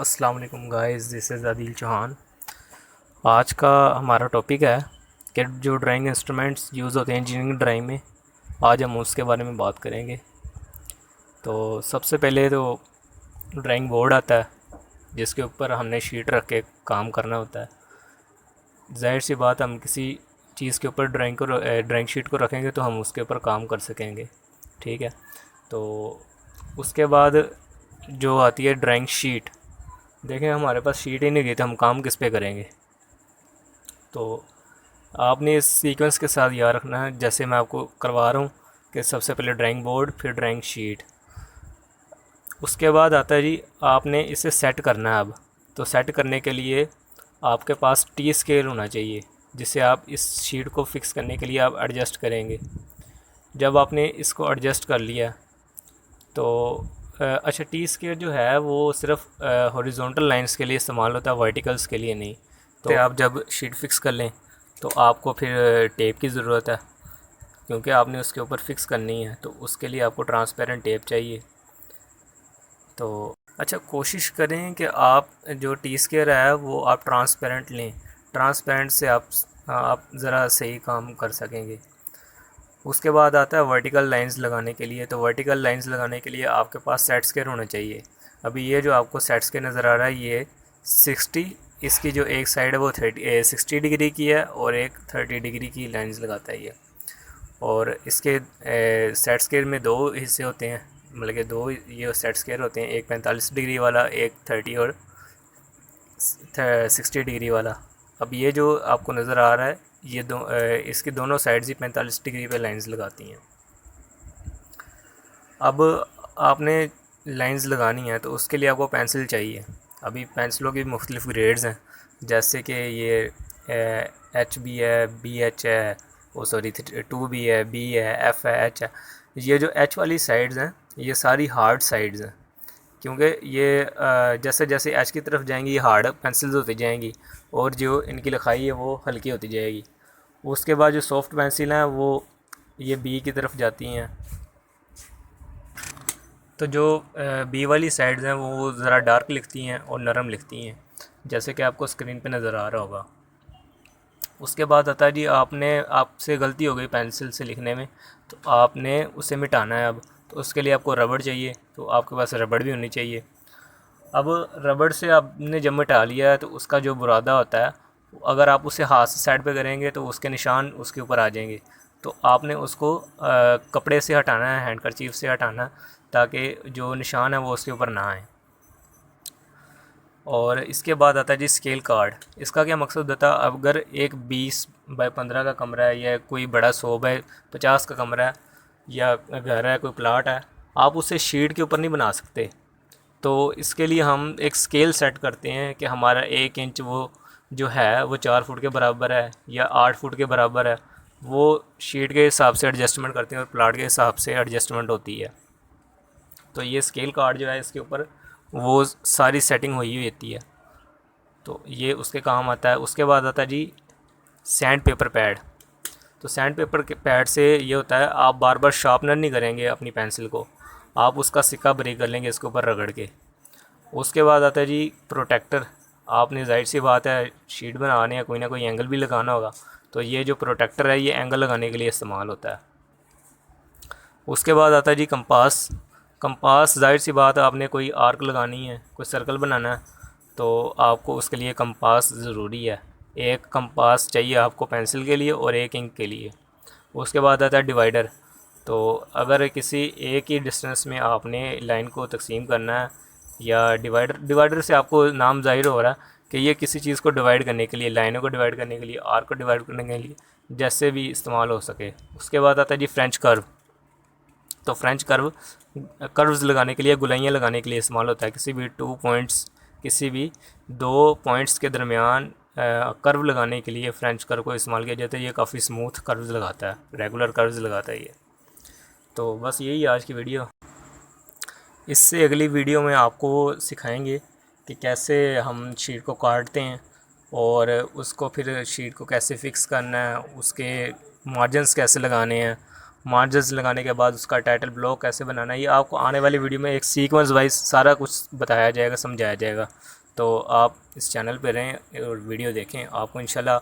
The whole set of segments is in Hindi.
अस्सलाम वालेकुम guys, this is Adil Chauhan. आज का हमारा टॉपिक है कि जो ड्राइंग इंस्ट्रूमेंट्स यूज़ होते हैं इंजीनियरिंग ड्राइंग में, आज हम उसके बारे में बात करेंगे। तो सबसे पहले तो ड्राइंग बोर्ड आता है, जिसके ऊपर हमने शीट रख के काम करना होता है। जाहिर सी बात, हम किसी चीज़ के ऊपर ड्राइंग शीट को रखेंगे तो हम उसके ऊपर काम कर सकेंगे। ठीक है। तो उसके बाद जो आती है ड्राइंग शीट, देखें हमारे पास शीट ही नहीं रही तो हम काम किस पे करेंगे। तो आपने इस सीक्वेंस के साथ याद रखना है, जैसे मैं आपको करवा रहा हूँ कि सबसे पहले ड्राइंग बोर्ड, फिर ड्राइंग शीट, उसके बाद आता है जी आपने इसे सेट करना है। अब तो सेट करने के लिए आपके पास टी स्केल होना चाहिए, जिससे आप इस शीट को फिक्स करने के लिए आप एडजस्ट करेंगे। जब आपने इसको एडजस्ट कर लिया तो अच्छा, टी स्केल जो है वो सिर्फ हॉरिजॉन्टल लाइंस के लिए इस्तेमाल होता है, वर्टिकल्स के लिए नहीं। तो आप जब शीट फिक्स कर लें तो आपको फिर टेप की ज़रूरत है, क्योंकि आपने उसके ऊपर फिक्स करनी है, तो उसके लिए आपको ट्रांसपेरेंट टेप चाहिए। तो अच्छा, कोशिश करें कि आप जो टी स्केयर है वो आप ट्रांसपेरेंट लें। ट्रांसपेरेंट से आप ज़रा सही काम कर सकेंगे। उसके बाद आता है वर्टिकल लाइंस लगाने के लिए। तो वर्टिकल लाइंस लगाने के लिए आपके पास सेट स्केयर होना चाहिए। अभी ये जो आपको सेट स्केयर नज़र आ रहा है ये 60, इसकी जो एक साइड है वो 60 डिग्री की है और एक 30 डिग्री की लाइंस लगाता है ये। और इसके सेट स्केयर में दो हिस्से होते हैं, मतलब कि दो ये सेट स्केयर होते हैं, एक 45 डिग्री वाला, एक 30 और 60 डिग्री वाला। अब ये जो आपको नज़र आ रहा है ये इसकी दोनों साइड्स ही 45 डिग्री पे लाइंस लगाती हैं। अब आपने लाइंस लगानी है तो उसके लिए आपको पेंसिल चाहिए। अभी पेंसिलों की मुख्तलिफ़ ग्रेड्स हैं, जैसे कि ये एच बी है, बी एच है, वो सॉरी 2B है, बी है, एफ़ है, एच है। ये जो एच वाली साइड्स हैं ये सारी हार्ड साइड्स हैं, क्योंकि ये जैसे जैसे एच की तरफ जाएंगी ये हार्ड पेंसिल्स होती जाएंगी और जो इनकी लिखाई है वो हल्की होती जाएगी। उसके बाद जो सॉफ्ट पेंसिल हैं वो ये बी की तरफ जाती हैं। तो जो बी वाली साइड्स हैं वो ज़रा डार्क लिखती हैं और नरम लिखती हैं, जैसे कि आपको स्क्रीन पे नज़र आ रहा होगा। उसके बाद आता है जी आपसे गलती हो गई पेंसिल से लिखने में, तो आपने उसे मिटाना है। अब तो उसके लिए आपको रबड़ चाहिए, तो आपके पास रबड़ भी होनी चाहिए। अब रबड़ से आपने जब मिटा लिया है तो उसका जो बुरादा होता है, अगर आप उसे हाथ से साइड पे करेंगे तो उसके निशान उसके ऊपर आ जाएंगे। तो आपने उसको कपड़े से हटाना है, हैंडकरचीफ से हटाना है, ताकि जो निशान है वो उसके ऊपर ना आए। और इसके बाद आता है जी स्केल कार्ड। इसका क्या मकसद होता है, अगर एक 20 बाय 15 का कमरा है या कोई बड़ा 100 बाय 50 का कमरा है या घर है, कोई प्लाट है, आप उसे शीट के ऊपर नहीं बना सकते। तो इसके लिए हम एक स्केल सेट करते हैं कि हमारा 1 इंच वो जो है वो 4 फुट के बराबर है या 8 फुट के बराबर है। वो शीट के हिसाब से एडजस्टमेंट करते हैं और प्लाट के हिसाब से एडजस्टमेंट होती है। तो ये स्केल कार्ड जो है इसके ऊपर वो सारी सेटिंग हुई होती है, तो ये उसके काम आता है। उसके बाद आता है जी सैंड पेपर पैड। तो सैंड पेपर के पैड से ये होता है, आप बार बार शार्पनर नहीं करेंगे अपनी पेंसिल को, आप उसका सिक्का ब्रेक कर लेंगे इसके ऊपर रगड़ के। उसके बाद आता है जी प्रोटेक्टर। आपने ज़ाहिर सी बात है शीट बनाने या कोई ना कोई एंगल भी लगाना होगा, तो ये जो प्रोटेक्टर है ये एंगल लगाने के लिए इस्तेमाल होता है। उसके बाद आता है जी कंपास। कंपास ज़ाहिर सी बात है आपने कोई आर्क लगानी है, कोई सर्कल बनाना है, तो आपको उसके लिए कंपास ज़रूरी है। एक कंपास चाहिए आपको पेंसिल के लिए और एक इंक के लिए। उसके बाद आता है डिवाइडर। तो अगर किसी एक ही डिस्टेंस में आपने लाइन को तकसीम करना है, या डिवाइडर डिवाइडर से आपको नाम ज़ाहिर हो रहा है कि ये किसी चीज़ को डिवाइड करने के लिए, लाइनों को डिवाइड करने के लिए, आर्क को डिवाइड करने के लिए, जैसे भी इस्तेमाल हो सके। उसके बाद आता है जी फ्रेंच कर्व। तो फ्रेंच कर्व्स लगाने के लिए, गुलाइयाँ लगाने के लिए इस्तेमाल होता है। किसी भी 2 पॉइंट्स, किसी भी 2 पॉइंट्स के दरमियान कर्व लगाने के लिए फ्रेंच कर्व को इस्तेमाल किया जाता है। ये काफ़ी स्मूथ कर्व्स लगाता है, रेगुलर कर्व्स लगाता है ये। तो बस यही आज की वीडियो। इससे अगली वीडियो में आपको सिखाएंगे कि कैसे हम शीट को काटते हैं और उसको फिर शीट को कैसे फ़िक्स करना है, उसके मार्जिन्स कैसे लगाने हैं, मार्जिन्स लगाने के बाद उसका टाइटल ब्लॉक कैसे बनाना है, ये आपको आने वाली वीडियो में एक सीक्वेंस वाइज सारा कुछ बताया जाएगा, समझाया जाएगा। तो आप इस चैनल पे रहें और वीडियो देखें, आपको इंशाल्लाह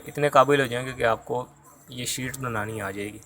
इतने काबिल हो जाएंगे कि आपको ये शीट्स बनानी आ जाएगी।